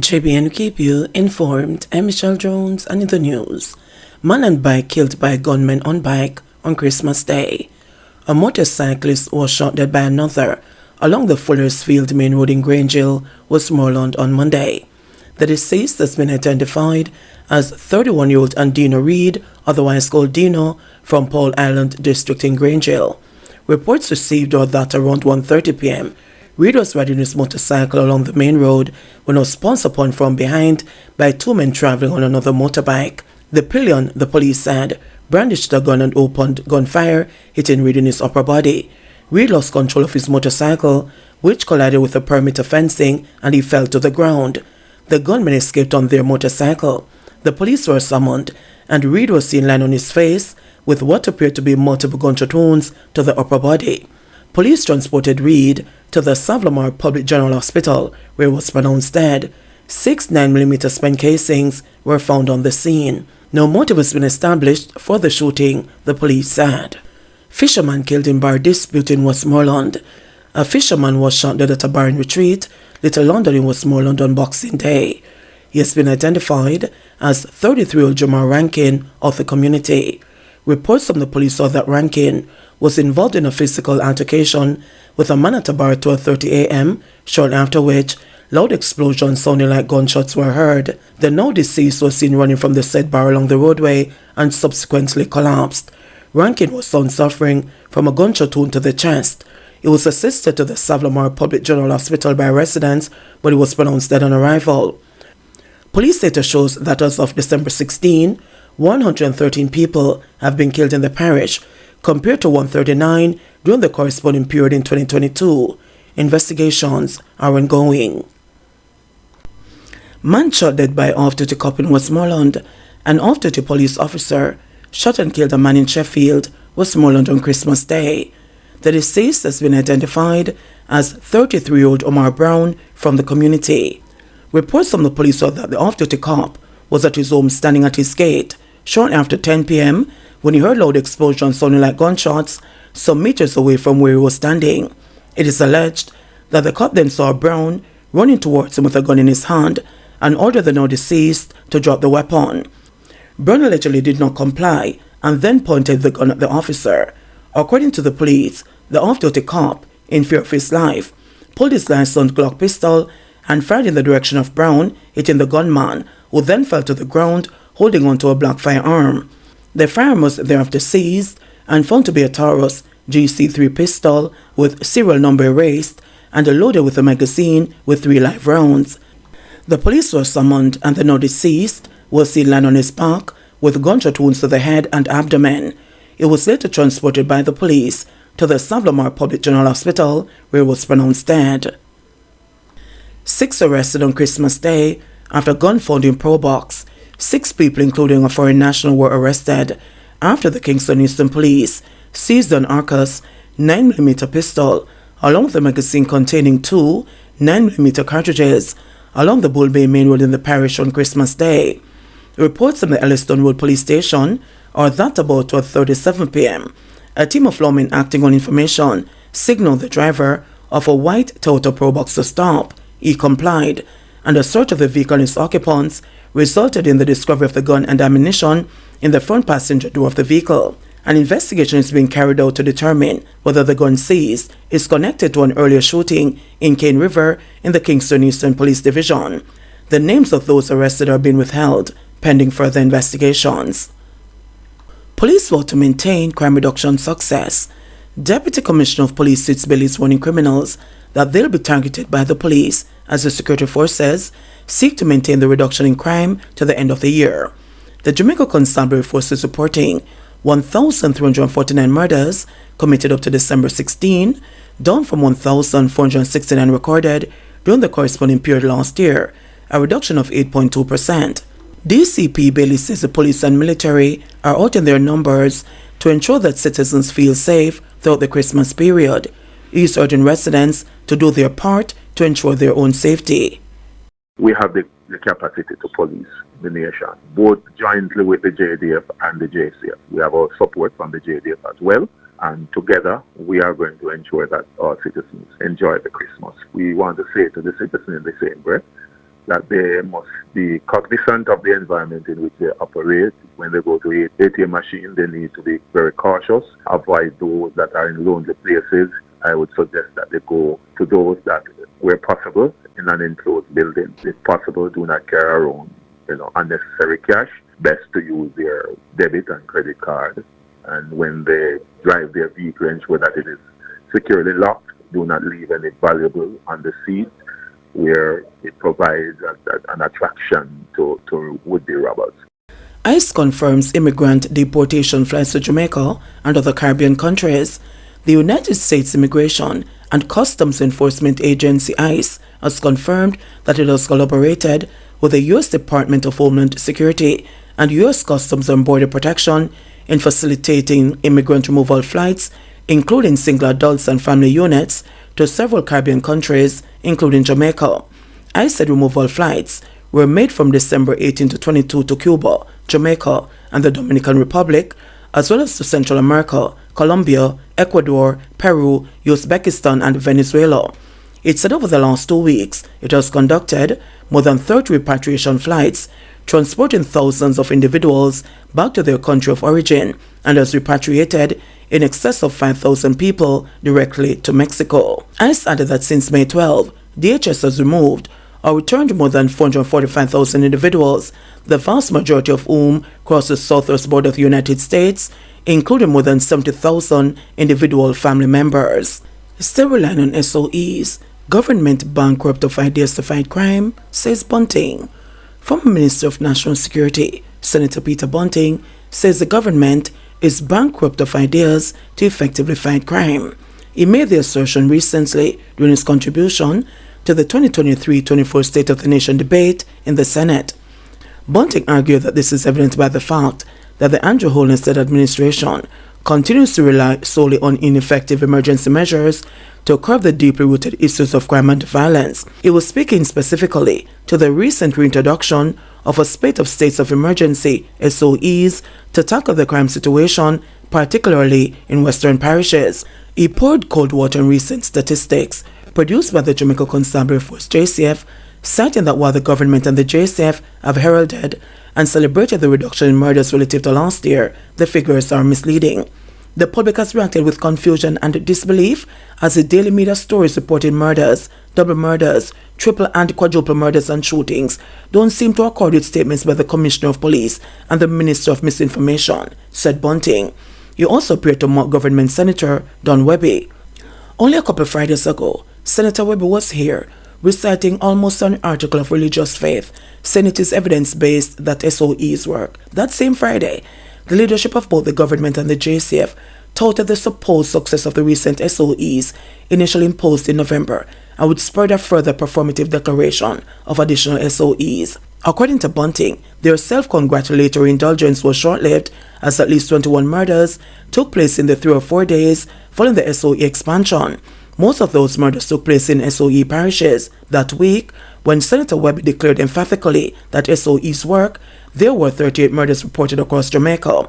JBNN keep you informed. I'm Michelle Jones, and in the news, man and bike killed by gunmen on bike on Christmas Day. A motorcyclist was shot dead by another along the Fullersfield Main Road in Grangeville, Westmoreland on Monday. The deceased has been identified as 31-year-old Andino Reed, otherwise called Dino, from Paul Island District in Grangeville. Reports received are that around 1:30 p.m., Reed was riding his motorcycle along the main road when he was pounced upon from behind by two men traveling on another motorbike. The pillion, the police said, brandished a gun and opened gunfire, hitting Reed in his upper body. Reed lost control of his motorcycle, which collided with the perimeter fencing, and he fell to the ground. The gunmen escaped on their motorcycle. The police were summoned, and Reed was seen lying on his face with what appeared to be multiple gunshot wounds to the upper body. Police transported Reed to the Savlamar Public General Hospital, where he was pronounced dead. 6 9mm spent casings were found on the scene. No motive has been established for the shooting, the police said. Fisherman killed in bar dispute in Westmoreland. A fisherman was shot dead at a bar in Retreat, Little London in Westmoreland on Boxing Day. He has been identified as 33-year-old Jamar Rankin of the community. Reports from the police are that Rankin was involved in a physical altercation with a man at a bar at 12:30 a.m., shortly after which loud explosions sounding like gunshots were heard. The now deceased was seen running from the said bar along the roadway and subsequently collapsed. Rankin was found suffering from a gunshot wound to the chest. He was assisted to the Savlamar Public General Hospital by residents, but he was pronounced dead on arrival. Police data shows that as of December 16, 113 people have been killed in the parish, compared to 139 during the corresponding period in 2022. Investigations are ongoing. Man shot dead by off-duty cop in Westmoreland. An off-duty police officer shot and killed a man in Sheffield, Westmoreland on Christmas Day. The deceased has been identified as 33-year-old Omar Brown from the community. Reports from the police are that the off-duty cop was at his home standing at his gate shortly after 10 p.m. when he heard loud explosions sounding like gunshots some meters away from where he was standing. It is alleged that the cop then saw Brown running towards him with a gun in his hand and ordered the now deceased to drop the weapon. Brown allegedly did not comply and then pointed the gun at the officer. According to the police, the off-duty cop, in fear of his life, pulled his licensed Glock pistol and fired in the direction of Brown, hitting the gunman, who then fell to the ground holding onto a black firearm. The firearm was thereafter seized and found to be a Taurus GC3 pistol with serial number erased and loaded with a magazine with 3 live rounds. The police were summoned and the now deceased was seen lying on his back with gunshot wounds to the head and abdomen. It was later transported by the police to the Savlamar Public General Hospital, where it was pronounced dead. 6 arrested on Christmas Day after gun found in Pro Box. 6 people, including a foreign national, were arrested after the Kingston Eastern Police seized an Arcus 9mm pistol along with a magazine containing 2 9mm cartridges along the Bull Bay Main Road in the parish on Christmas Day. Reports from the Elliston Road Police Station are that about 12:37 p.m., a team of lawmen acting on information signaled the driver of a white Toyota Probox to stop. He complied, and a search of the vehicle and its occupants resulted in the discovery of the gun and ammunition in the front passenger door of the vehicle. An investigation is being carried out to determine whether the gun seized is connected to an earlier shooting in Cane River in the Kingston Eastern Police Division. The names of those arrested are being withheld pending further investigations. Police vote to maintain crime reduction success. Deputy Commissioner of Police Fitzbill is warning criminals that they'll be targeted by the police as the security forces seek to maintain the reduction in crime to the end of the year. The Jamaica Constabulary Force is reporting 1,349 murders committed up to December 16, down from 1,469 recorded during the corresponding period last year, a reduction of 8.2%. DCP Bailey says the police and military are out in their numbers to ensure that citizens feel safe throughout the Christmas period. He is urging residents to do their part to ensure their own safety. We have the capacity to police the nation, both jointly with the JDF and the JCF. We have our support from the JDF as well, and together we are going to ensure that our citizens enjoy the Christmas. We want to say to the citizens in the same breath that they must be cognizant of the environment in which they operate. When they go to ATM machine, they need to be very cautious, avoid those that are in lonely places. I would suggest that they go to those that, where possible, in an enclosed building. If possible, do not carry around, unnecessary cash. Best to use their debit and credit card. And when they drive their vehicle, ensure that it is securely locked. Do not leave any valuable on the seat, where it provides an attraction to would-be robbers. ICE confirms immigrant deportation flights to Jamaica and other Caribbean countries. The United States Immigration and Customs Enforcement Agency, ICE, has confirmed that it has collaborated with the U.S. Department of Homeland Security and U.S. Customs and Border Protection in facilitating immigrant removal flights, including single adults and family units, to several Caribbean countries, including Jamaica. ICE said removal flights were made from December 18 to 22 to Cuba, Jamaica, and the Dominican Republic, as well as to Central America, Colombia, Ecuador, Peru, Uzbekistan, and Venezuela. It said over the last 2 weeks, it has conducted more than 30 repatriation flights, transporting thousands of individuals back to their country of origin, and has repatriated in excess of 5,000 people directly to Mexico. ICE added that since May 12, DHS has removed or returned more than 445,000 individuals, the vast majority of whom crossed the southwest border of the United States, including more than 70,000 individual family members. Still relying on SOEs, government bankrupt of ideas to fight crime, says Bunting. Former Minister of National Security, Senator Peter Bunting, says the government is bankrupt of ideas to effectively fight crime. He made the assertion recently during his contribution to the 2023-24 State of the Nation debate in the Senate. Bunting argued that this is evident by the fact that the Andrew Holness-led administration continues to rely solely on ineffective emergency measures to curb the deeply rooted issues of crime and violence. He was speaking specifically to the recent reintroduction of a spate of states of emergency, SOEs, to tackle the crime situation, particularly in western parishes. He poured cold water on recent statistics produced by the Jamaica Constabulary Force, JCF, citing that while the government and the JCF have heralded and celebrated the reduction in murders relative to last year, the figures are misleading. The public has reacted with confusion and disbelief as the daily media stories reporting murders, double murders, triple and quadruple murders and shootings don't seem to accord with statements by the Commissioner of Police and the Minister of Misinformation, said Bunting. He also appeared to mock Government Senator Don Webby. Only a couple of Fridays ago, Senator Webby was here, reciting almost an article of religious faith, saying it is evidence-based that SOEs work. That same Friday, the leadership of both the government and the JCF touted the supposed success of the recent SOEs initially imposed in November and would spur a further performative declaration of additional SOEs. According to Bunting, their self-congratulatory indulgence was short-lived as at least 21 murders took place in the 3 or 4 days following the SOE expansion. Most of those murders took place in SOE parishes. That week, when Senator Webb declared emphatically that SOEs work, there were 38 murders reported across Jamaica.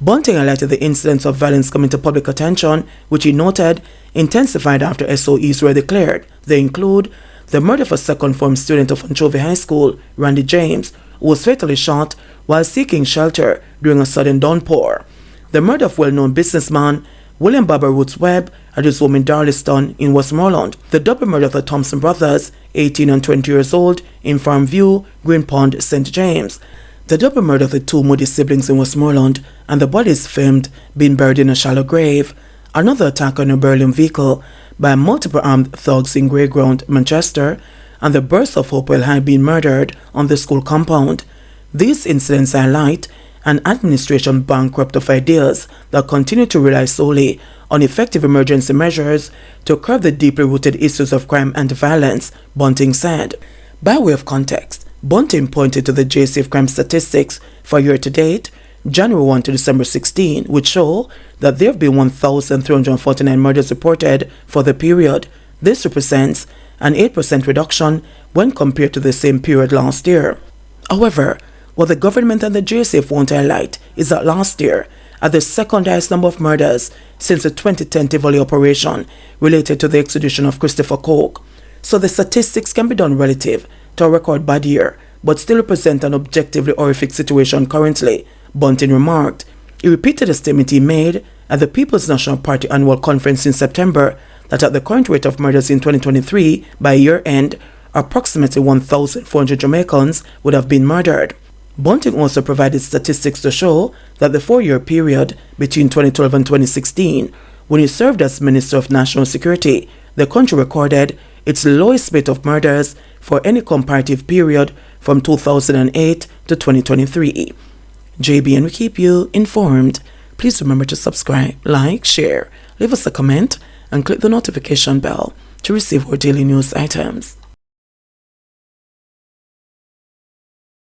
Bunting highlighted the incidents of violence coming to public attention, which he noted intensified after SOEs were declared. They include the murder of a second-form student of Anchovy High School, Randy James, who was fatally shot while seeking shelter during a sudden downpour. The murder of well-known businessman William Baba Roots Webb at his home in Darliston in Westmoreland. The double murder of the Thompson brothers, 18 and 20 years old, in Farm View, Green Pond, St. James. The double murder of the 2 Moody siblings in Westmoreland and the bodies filmed being buried in a shallow grave. Another attack on a Berlin vehicle by multiple armed thugs in Greyground, Manchester, and the Burst of Hopewell High being murdered on the school compound. These incidents highlight an administration bankrupt of ideas that continue to rely solely on effective emergency measures to curb the deeply rooted issues of crime and violence, Bunting said. By way of context, Bunting pointed to the JCF crime statistics for year-to-date, January 1 to December 16, which show that there have been 1,349 murders reported for the period. This represents an 8% reduction when compared to the same period last year. However, what the government and the JCF won't highlight is that last year, at the second highest number of murders since the 2010 Tivoli operation related to the extradition of Christopher Coke. So the statistics can be done relative to a record bad year, but still represent an objectively horrific situation currently, Bunting remarked. He repeated a statement he made at the People's National Party annual conference in September that at the current rate of murders in 2023, by year end, approximately 1,400 Jamaicans would have been murdered. Bunting also provided statistics to show that the 4-year period between 2012 and 2016, when he served as Minister of National Security, the country recorded its lowest rate of murders for any comparative period from 2008 to 2023. JBN will keep you informed. Please remember to subscribe, like, share, leave us a comment, and click the notification bell to receive our daily news items.